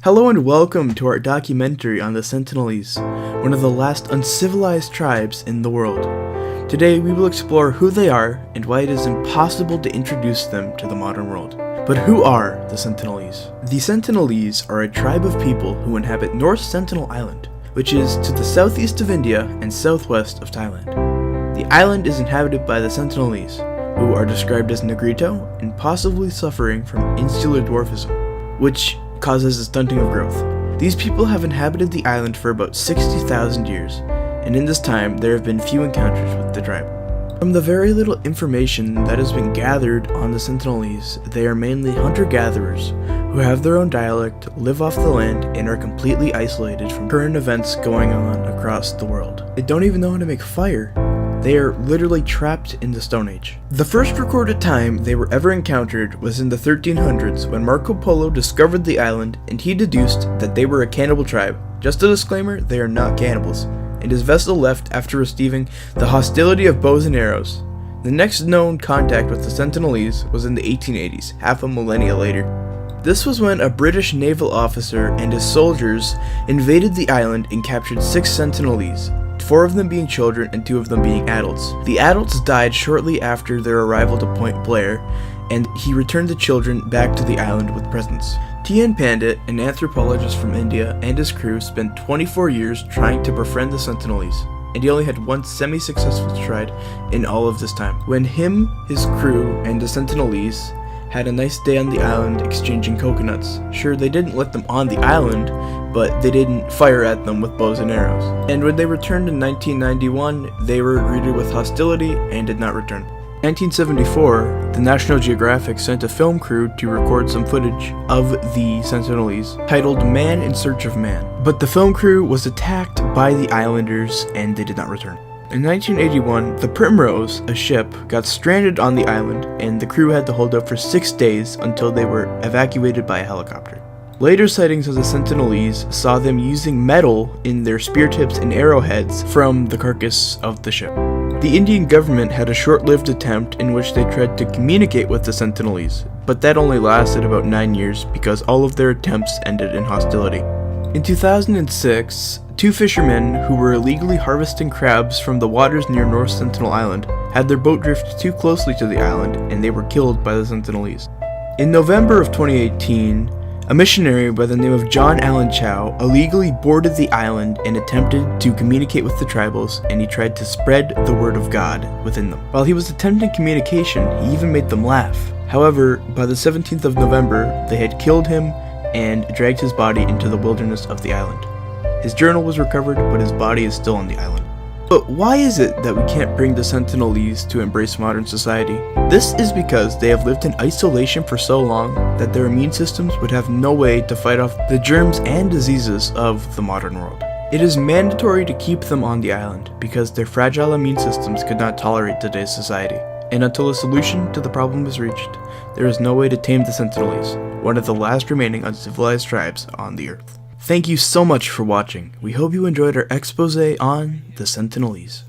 Hello and welcome to our documentary on the Sentinelese, one of the last uncivilized tribes in the world. Today we will explore who they are and why it is impossible to introduce them to the modern world. But who are the Sentinelese? The Sentinelese are a tribe of people who inhabit North Sentinel Island, which is to the southeast of India and southwest of Thailand. The island is inhabited by the Sentinelese, who are described as Negrito and possibly suffering from insular dwarfism, which causes a stunting of growth. These people have inhabited the island for about 60,000 years, and in this time there have been few encounters with the tribe. From the very little information that has been gathered on the Sentinelese, they are mainly hunter-gatherers who have their own dialect, live off the land, and are completely isolated from current events going on across the world. They don't even know how to make fire. They are literally trapped in the Stone Age. The first recorded time they were ever encountered was in the 1300s when Marco Polo discovered the island and he deduced that they were a cannibal tribe. Just a disclaimer, they are not cannibals, and his vessel left after receiving the hostility of bows and arrows. The next known contact with the Sentinelese was in the 1880s, half a millennia later. This was when a British naval officer and his soldiers invaded the island and captured 6 Sentinelese, 4 of them being children and 2 of them being adults. The adults died shortly after their arrival to Point Blair, and he returned the children back to the island with presents. T.N. Pandit, an anthropologist from India, and his crew spent 24 years trying to befriend the Sentinelese, and he only had one semi-successful stride in all of this time. When him, his crew, and the Sentinelese had a nice day on the island exchanging coconuts. Sure, they didn't let them on the island, but they didn't fire at them with bows and arrows. And when they returned in 1991, they were greeted with hostility and did not return. In 1974, the National Geographic sent a film crew to record some footage of the Sentinelese, titled Man in Search of Man. But the film crew was attacked by the islanders and they did not return. In 1981, the Primrose, a ship, got stranded on the island and the crew had to hold out for 6 days until they were evacuated by a helicopter. Later sightings of the Sentinelese saw them using metal in their spear tips and arrowheads from the carcass of the ship. The Indian government had a short-lived attempt in which they tried to communicate with the Sentinelese, but that only lasted about 9 years because all of their attempts ended in hostility. In 2006, 2 fishermen who were illegally harvesting crabs from the waters near North Sentinel Island had their boat drift too closely to the island and they were killed by the Sentinelese. In November of 2018, a missionary by the name of John Allen Chow illegally boarded the island and attempted to communicate with the tribals, and he tried to spread the word of God within them. While he was attempting communication, he even made them laugh. However, by the 17th of November, they had killed him and dragged his body into the wilderness of the island. His journal was recovered, but his body is still on the island. But why is it that we can't bring the Sentinelese to embrace modern society? This is because they have lived in isolation for so long that their immune systems would have no way to fight off the germs and diseases of the modern world. It is mandatory to keep them on the island because their fragile immune systems could not tolerate today's society. And until a solution to the problem is reached, there is no way to tame the Sentinelese, one of the last remaining uncivilized tribes on the earth. Thank you so much for watching. We hope you enjoyed our expose on the Sentinelese.